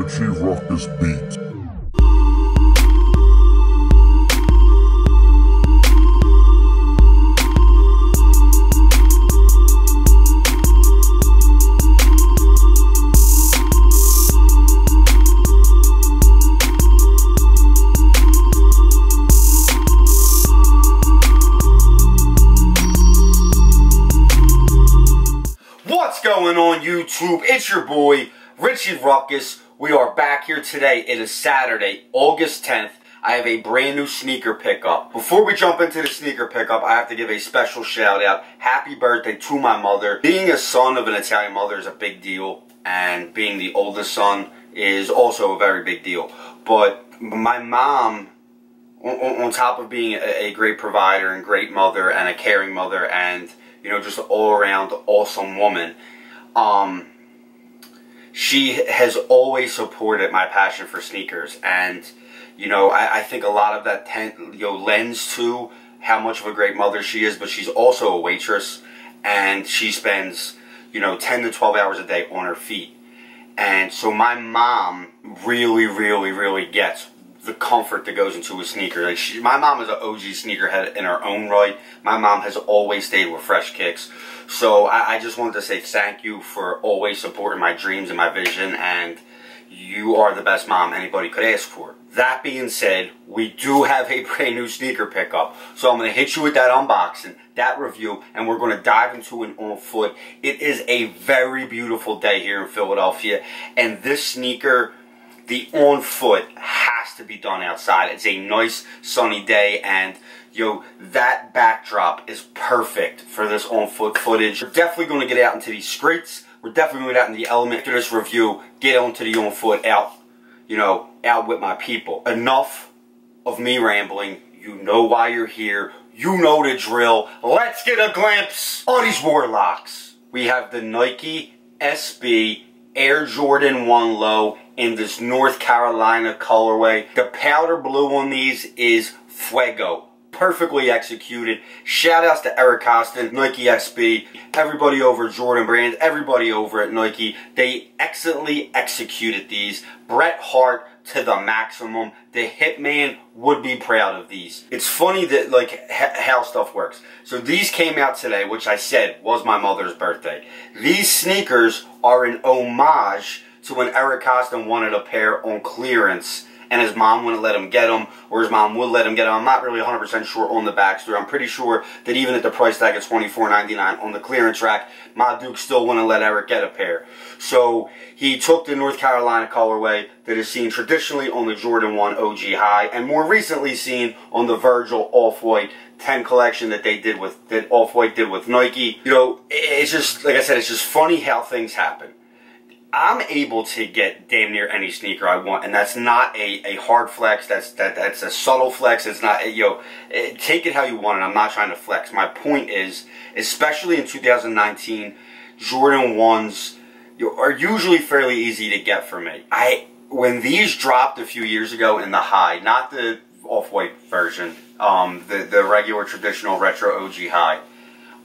Richie Ruckus beat. What's going on YouTube? It's your boy Richie Ruckus. We are back here today. It is Saturday, August 10th. I have a brand new sneaker pickup. Before we jump into the sneaker pickup, I have to give a special shout out. Happy birthday to my mother. Being a son of an Italian mother is a big deal, and being the oldest son is also a very big deal. But my mom, on top of being a great provider and great mother and a caring mother and, you know, just an all-around awesome woman, she has always supported my passion for sneakers. And, you know, I think a lot of that lends to how much of a great mother she is, but she's also a waitress, and she spends, you know, 10 to 12 hours a day on her feet. And so my mom really gets the comfort that goes into a sneaker. Like my mom is an OG sneakerhead in her own right. My mom has always stayed with fresh kicks. So I just wanted to say thank you for always supporting my dreams and my vision, and you are the best mom anybody could ask for. That being said, we do have a brand new sneaker pickup. So I'm going to hit you with that unboxing, that review, and we're going to dive into it on foot. It is a very beautiful day here in Philadelphia, and this sneaker, the on foot, has to be done outside. It's a nice sunny day, and yo, that backdrop is perfect for this on foot footage. We're definitely going to get out into these streets. We're definitely going to get out in the element. After this review, get onto the on foot, out, you know, out with my people. Enough of me rambling. You know why you're here. You know the drill. Let's get a glimpse on these warlocks. We have the Nike SB Air Jordan 1 Low in this North Carolina colorway. The powder blue on these is Fuego. Perfectly executed. Shout outs to Eric Koston, Nike SB, everybody over at Jordan Brand, everybody over at Nike. They excellently executed these. Bret Hart to the maximum. The Hitman would be proud of these. It's funny that, like, how stuff works. So these came out today, which I said was my mother's birthday. These sneakers are an homage to when Eric Koston wanted a pair on clearance, and his mom wouldn't let him get them, or his mom would let him get them. I'm not really 100% sure on the backstory. I'm pretty sure that even at the price tag of $24.99 on the clearance rack, Ma Duke still wouldn't let Eric get a pair. So he took the North Carolina colorway that is seen traditionally on the Jordan 1 OG High, and more recently seen on the Virgil Off-White 10 collection that Off-White did with Nike. You know, it's just, like I said, it's just funny how things happen. I'm able to get damn near any sneaker I want, and that's not a hard flex. That's a subtle flex. It's not, take it how you want it. I'm not trying to flex. My point is, especially in 2019, Jordan 1s are usually fairly easy to get for me. When these dropped a few years ago in the High, not the Off-White version, the regular traditional retro OG High,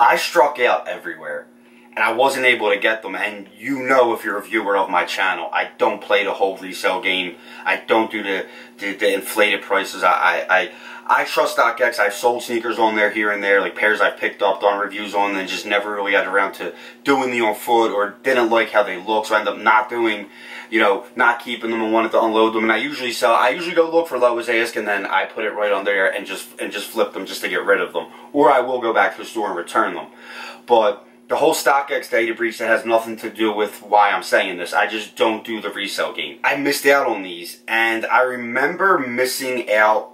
I struck out everywhere. And I wasn't able to get them, and you know, if you're a viewer of my channel, I don't play the whole resale game. I don't do the inflated prices. I trust StockX. I've sold sneakers on there here and there, like pairs I've picked up, done reviews on, and just never really got around to doing the on foot, or didn't like how they look, so I end up not doing, you know, not keeping them and wanted to unload them. And I usually go look for lowest ask, and then I put it right on there and just flip them just to get rid of them, or I will go back to the store and return them. But the whole StockX data breach, that has nothing to do with why I'm saying this. I just don't do the resale game. I missed out on these, and I remember missing out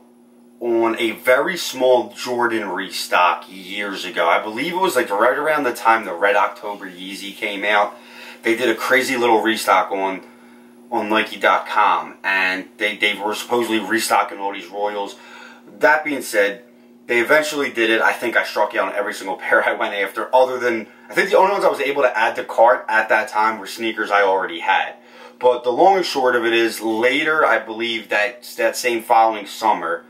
on a very small Jordan restock years ago. I believe it was like right around the time the Red October Yeezy came out. They did a crazy little restock on Nike.com, and they were supposedly restocking all these Royals. That being said, they eventually did it. I think I struck out on every single pair I went after, other than, I think the only ones I was able to add to cart at that time were sneakers I already had. But the long and short of it is, later, I believe that same following summer,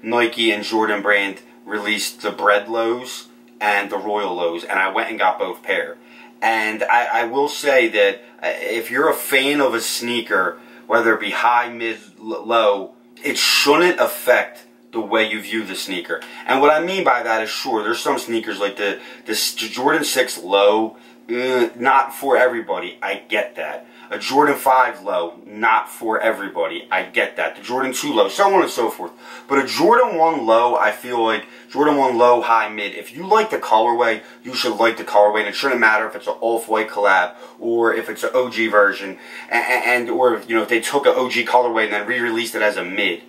Nike and Jordan Brand released the Bread Lows and the Royal Lows, and I went and got both pair. And I will say that if you're a fan of a sneaker whether it be high, mid, low, it shouldn't affect the way you view the sneaker. And what I mean by that is, sure, there's some sneakers like the Jordan 6 low, not for everybody. I get that. A Jordan 5 low, not for everybody. I get that. The Jordan 2 low, so on and so forth. But a Jordan 1 low, I feel like, Jordan 1 low, high, mid, if you like the colorway, you should like the colorway. And it shouldn't matter if it's an off-white collab or if it's an OG version. Or, you know, if they took an OG colorway and then re-released it as a mid.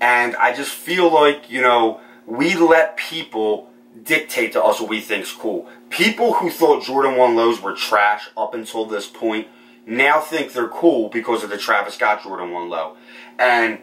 And I just feel like, you know, we let people dictate to us what we think's cool. People who thought Jordan 1 lows were trash up until this point now think they're cool because of the Travis Scott Jordan 1 low. And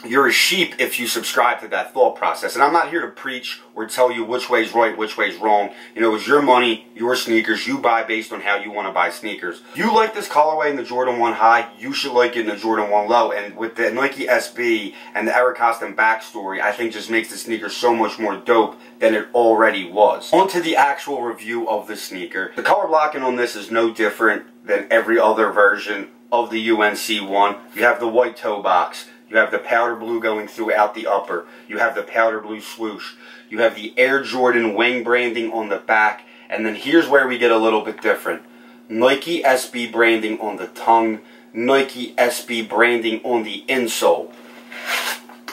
you're a sheep if you subscribe to that thought process. And I'm not here to preach or tell you which way's right, which way's wrong. You know, it's your money, your sneakers. You buy based on how you want to buy sneakers. If you like this colorway in the Jordan 1 high, you should like it in the Jordan 1 low. And with the Nike SB and the Eric Koston backstory, I think just makes the sneaker so much more dope than it already was. On to the actual review of the sneaker. The color blocking on this is no different than every other version of the UNC one. You have the white toe box. You have the powder blue going throughout the upper. You have the powder blue swoosh. You have the Air Jordan wing branding on the back. And then here's where we get a little bit different. Nike SB branding on the tongue. Nike SB branding on the insole.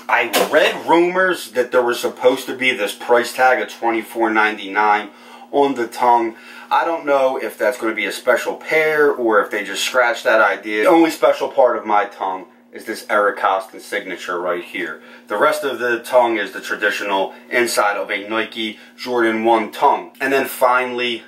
I read rumors that there was supposed to be this price tag of $24.99 on the tongue. I don't know if that's going to be a special pair or if they just scratched that idea. The only special part of my tongue is this Eric Koston signature right here. The rest of the tongue is the traditional inside of a Nike Jordan 1 tongue. And then finally,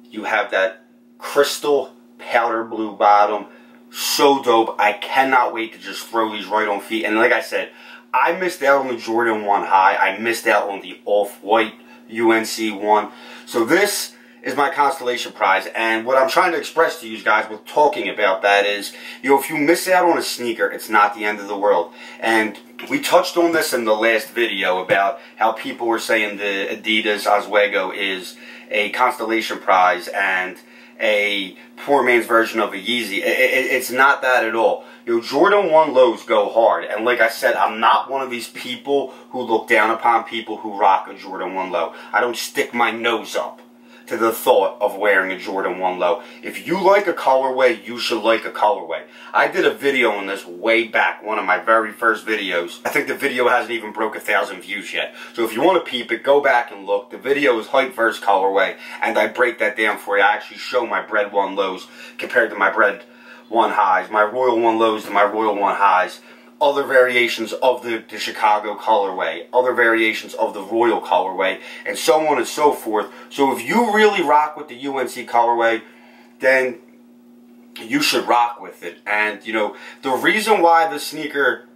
you have that crystal powder blue bottom. So dope. I cannot wait to just throw these right on feet. And like I said, I missed out on the Jordan 1 high. I missed out on the off-white UNC 1. So this is my constellation prize, and what I'm trying to express to you guys with talking about that is, you know, if you miss out on a sneaker, it's not the end of the world. And we touched on this in the last video about how people were saying the Adidas Oswego is a constellation prize and a poor man's version of a Yeezy. It's not that at all. You know, Jordan 1 lows go hard, and like I said, I'm not one of these people who look down upon people who rock a Jordan 1 low. I don't stick my nose up to the thought of wearing a Jordan 1 low. If you like a colorway, you should like a colorway. I did a video on this way back, one of my very first videos. I think the video hasn't even broke 1,000 views yet. So if you want to peep it, go back and look. The video is hype versus colorway, and I break that down for you. I actually show my Bread 1 lows compared to my Bread 1 highs, my Royal 1 lows to my Royal 1 highs. Other variations of the Chicago colorway, other variations of the Royal colorway, and so on and so forth. So if you really rock with the UNC colorway, then you should rock with it. And, you know, the reason why the sneaker,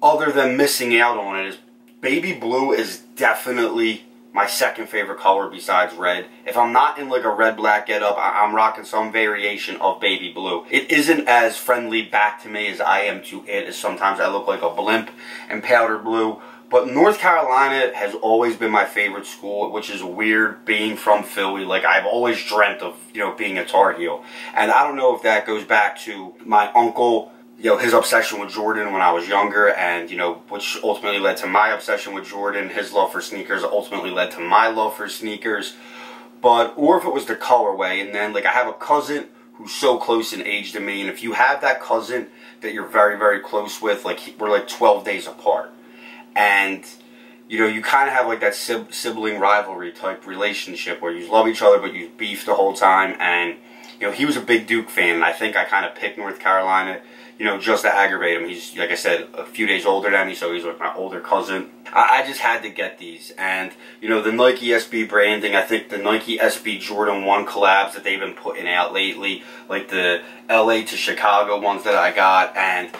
other than missing out on it, is baby blue is definitely my second favorite color besides red. If I'm not in like a red-black getup, I'm rocking some variation of baby blue. It isn't as friendly back to me as I am to it, as sometimes I look like a blimp in powder blue. But North Carolina has always been my favorite school, which is weird being from Philly. Like, I've always dreamt of, you know, being a Tar Heel. And I don't know if that goes back to my uncle, you know, his obsession with Jordan when I was younger, and, you know, which ultimately led to my obsession with Jordan. His love for sneakers ultimately led to my love for sneakers. But, or if it was the colorway, and then, like, I have a cousin who's so close in age to me, and if you have that cousin that you're very, very close with, like, we're like 12 days apart, and, you know, you kind of have like that sibling rivalry type relationship where you love each other but you beef the whole time. And, you know, he was a big Duke fan, and I think I kind of picked North Carolina, you know, just to aggravate him. He's, like I said, a few days older than me, so he's like my older cousin. I just had to get these. And, you know, the Nike SB branding, I think the Nike SB Jordan 1 collabs that they've been putting out lately, like the LA to Chicago ones that I got, and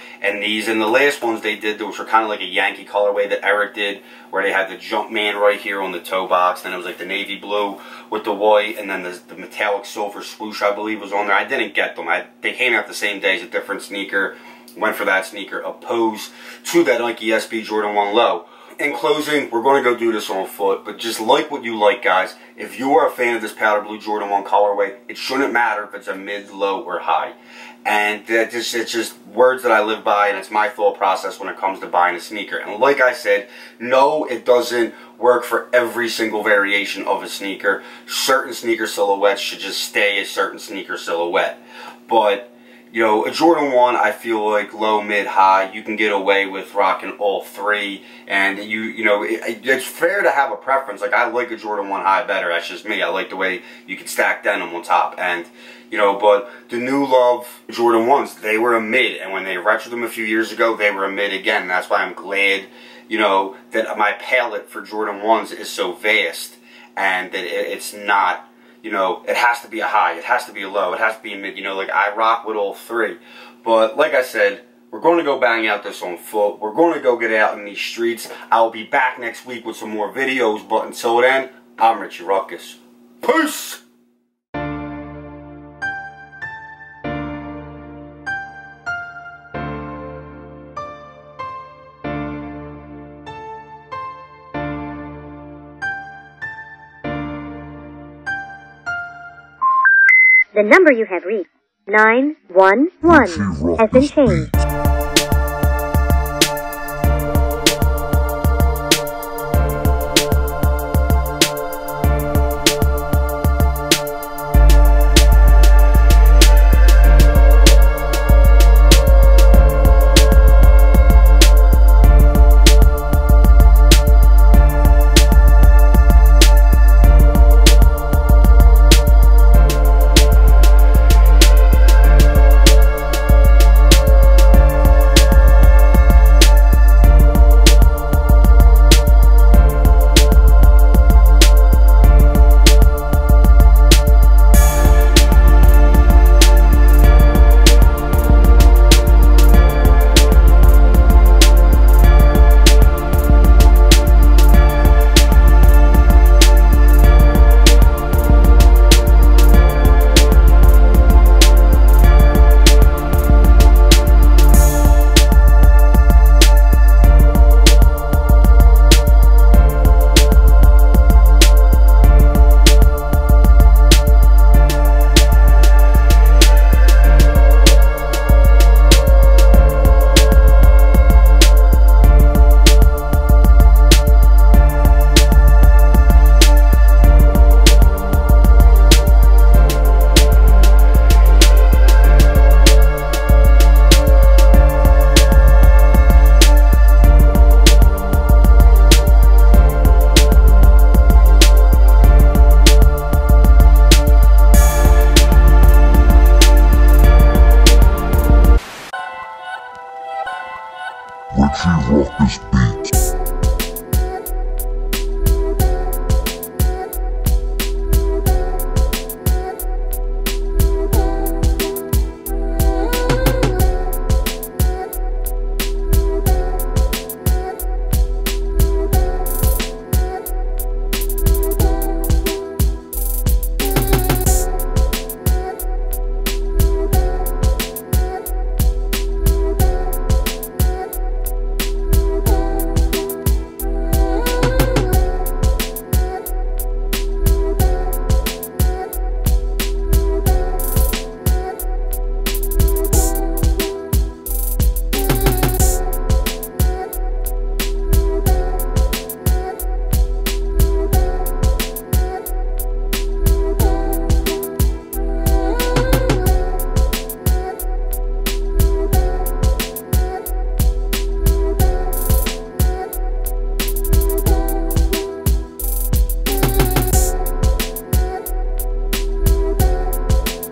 these, and the last ones they did, which were kind of like a Yankee colorway that Eric did, where they had the Jumpman right here on the toe box, then it was like the navy blue with the white, and then the metallic silver swoosh, I believe, was on there. I didn't get them. They came out the same day as a different sneaker. Went for that sneaker opposed to that Nike SB Jordan 1 low. in closing, we're going to go do this on foot, but just like what you like, guys. If you are a fan of this powder blue Jordan 1 colorway, it shouldn't matter if it's a mid, low, or high. And it's just words that I live by, and it's my thought process when it comes to buying a sneaker. And like I said, no, it doesn't work for every single variation of a sneaker. Certain sneaker silhouettes should just stay a certain sneaker silhouette. But you know, a Jordan 1, I feel like low, mid, high, you can get away with rocking all three. And you know, it's fair to have a preference. Like, I like a Jordan 1 high better. That's just me. I like the way you can stack denim on top. And, you know, but the new love Jordan 1s, they were a mid. And when they retroed them a few years ago, they were a mid again. And that's why I'm glad, you know, that my palette for Jordan 1s is so vast. And that it's not, you know, it has to be a high, it has to be a low, it has to be a mid. You know, like, I rock with all three. But like I said, we're going to go bang out this on foot. We're going to go get out in these streets. I'll be back next week with some more videos. But until then, I'm Richie Ruckus. Peace! The number you have reached, 911, has been changed.